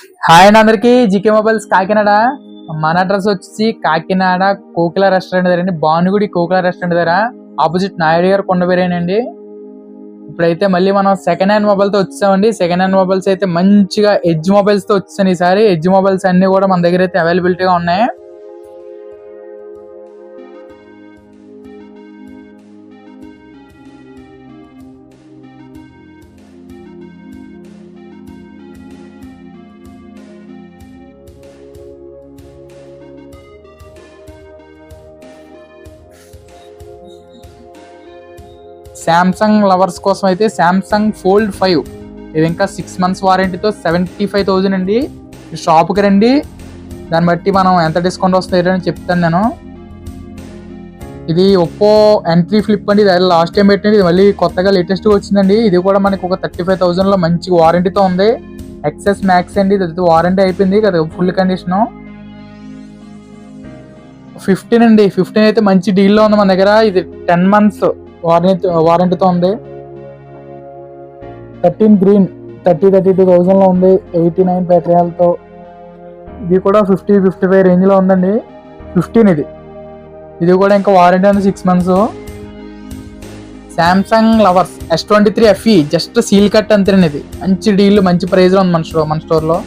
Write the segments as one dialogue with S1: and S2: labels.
S1: Hi అండి అందరికి. GK mobiles Kakinada. మన అడ్రస్ వచ్చి కాకినాడ కోకిల రెస్టారెంట్ దగ్గర అండి, భానుగుడి కోకిల రెస్టారెంట్ దగ్గర ఆపోజిట్ నాయుడు గారు కొండబేరేనండి. ఇప్పుడైతే మళ్ళీ మనం సెకండ్ హ్యాండ్ మొబైల్ తో వచ్చామండి. సెకండ్ హ్యాండ్ మొబైల్స్ అయితే మంచిగా ఎడ్జ్ మొబైల్స్ తో వచ్చాను ఈసారి. ఎడ్జ్ మొబైల్స్ అన్ని కూడా మన దగ్గర అయితే అవైలబిలిటీగా ఉన్నాయి. శాంసంగ్ లవర్స్ కోసం అయితే శాంసంగ్ ఫోల్డ్ 5 ఇది ఇంకా 6 months వారంటీతో 75,000 అండి. షాప్కి రండి, దాన్ని బట్టి మనం ఎంత డిస్కౌంట్ వస్తుంది అని చెప్తాను నేను. ఇది ఒప్పో N3 ఫ్లిప్ అండి. ఇది లాస్ట్ టైం పెట్టింది, ఇది మళ్ళీ కొత్తగా లేటెస్ట్గా వచ్చిందండి. ఇది కూడా మనకి ఒక 35,000లో మంచి వారంటీతో ఉంది. ఎక్సెస్ మ్యాక్స్ అండి, ఇది వారంటీ అయిపోయింది కదా, ఫుల్ కండిషను. 15 అండి, 15 అయితే మంచి డీల్లో ఉంది మన దగ్గర. ఇది 10 months వారంటీతో ఉంది. 13 గ్రీన్ 32,000లో ఉంది, 89 బ్యాటరీలతో. ఇది కూడా 50-55 రేంజ్లో ఉందండి. 15 ఇది కూడా ఇంకా వారంటీ ఉంది 6 months. Samsung lovers S23 FE just seal cut అంతేనండి. ఇది మంచి డీల్, మంచి ప్రైస్లో ఉంది మన స్టోర్లో.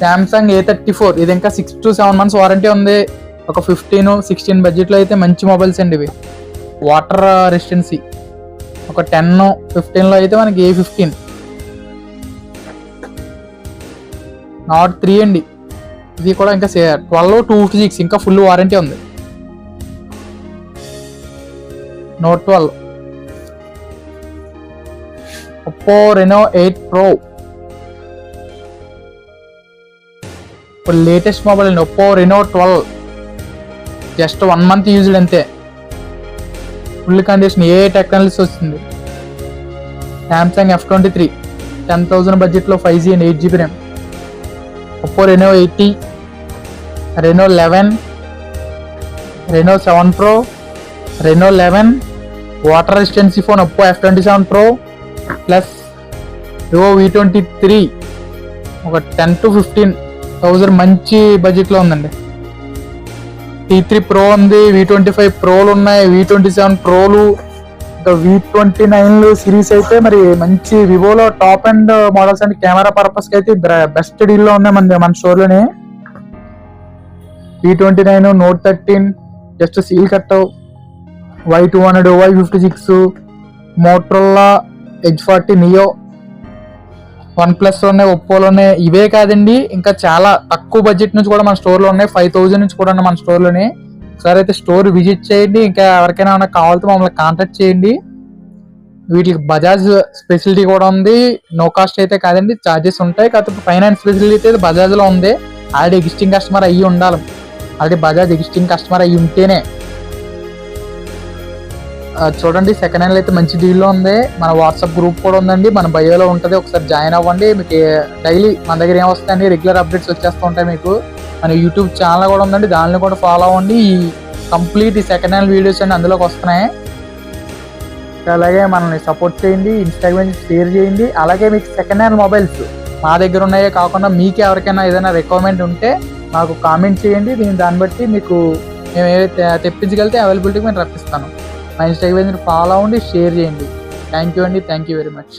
S1: శాంసంగ్ A34 ఇది ఇంకా 6 to 7 months వారంటీ ఉంది. ఒక 15-16 బడ్జెట్లో అయితే మంచి మొబైల్స్ అండి ఇవి. వాటర్ రెసిస్టెన్సీ ఒక 10-15లో అయితే మనకి A15 Note 3 అండి. ఇది కూడా ఇంకా 12-256 ఇంకా ఫుల్ వారంటీ ఉంది. Note 12 Oppo Reno 8 Pro ఇప్పుడు లేటెస్ట్ మొబైల్ అండి. Oppo Reno 12 just 1 month used అంతే. ఫుల్ కండిషన్, ఏ టెక్నాలజీస్ వస్తుంది. శాంసంగ్ F23 10,000 బడ్జెట్లో 5G and 8GB RAM. Oppo Reno 80, Reno 11, Reno 7 Pro, Reno 11 water resistancy phone Oppo F27 Pro plus Vivo V23 ఒక 10-15,000 మంచి బడ్జెట్లో ఉందండి. T3 Pro ఉంది, V25 Proలు ఉన్నాయి, V27 Proలు, ఇంకా V29 సిరీస్ అయితే మరి మంచి వివోలో టాప్ అండ్ మోడల్స్ అండి. కెమెరా పర్పస్కి అయితే బెస్ట్ డీల్లో ఉన్నాయి మన స్టోర్లోని. V29, Note 13 just seal cut, Y200, Y56, Motorola Edge 40 Neo, OnePlusలోనే, ఒప్పోలోనే. ఇవే కాదండి, ఇంకా చాలా తక్కువ బడ్జెట్ నుంచి కూడా మన స్టోర్లో ఉన్నాయి. 5,000 నుంచి కూడా ఉన్నాయి మన స్టోర్లోని. ఒకసారి అయితే స్టోర్ విజిట్ చేయండి. ఇంకా ఎవరికైనా ఏమైనా కావాలితే మమ్మల్ని కాంటాక్ట్ చేయండి. వీటికి బజాజ్ ఫెసిలిటీ కూడా ఉంది. నో కాస్ట్ అయితే కాదండి, ఛార్జెస్ ఉంటాయి. కాకపోతే ఫైనాన్స్ ఫెసిలిటీ అయితే బజాజ్లో ఉంది. ఆల్రెడీ ఎగ్జిస్టింగ్ కస్టమర్ అయ్యి ఉండాలి. ఆల్రెడీ బజాజ్ ఎగ్జిస్టింగ్ కస్టమర్ అయ్యి ఉంటేనే. చూడండి, సెకండ్ హ్యాండ్ అయితే మంచి డీల్లో ఉంది. మన వాట్సాప్ గ్రూప్ కూడా ఉందండి, మన బయోలో ఉంటుంది. ఒకసారి జాయిన్ అవ్వండి. మీకు డైలీ మన దగ్గర ఏమొస్తాయండి, రెగ్యులర్ అప్డేట్స్ వచ్చేస్తూ ఉంటాయి మీకు. మన యూట్యూబ్ ఛానల్ కూడా ఉందండి, దానిలో కూడా ఫాలో అవ్వండి. ఈ కంప్లీట్ ఈ సెకండ్ హ్యాండ్ వీడియోస్ అన్ని అందులోకి వస్తున్నాయి. అలాగే మనల్ని సపోర్ట్ చేయండి, ఇన్స్టాగ్రామ్ షేర్ చేయండి. అలాగే మీకు సెకండ్ హ్యాండ్ మొబైల్స్ మా దగ్గర ఉన్నాయే కాకుండా మీకు ఎవరికైనా ఏదైనా రిక్వైర్మెంట్ ఉంటే మాకు కామెంట్ చేయండి. దాన్ని బట్టి మీకు మేము ఏవైతే తెప్పించగలిగితే అవైలబిలిటీకి నేను రప్పిస్తాను. మా ఇన్స్టాగ్రామ్ ఫాలో అవ్వండి, షేర్ చేయండి. థ్యాంక్ యూ అండి, థ్యాంక్ యూ వెరీ మచ్.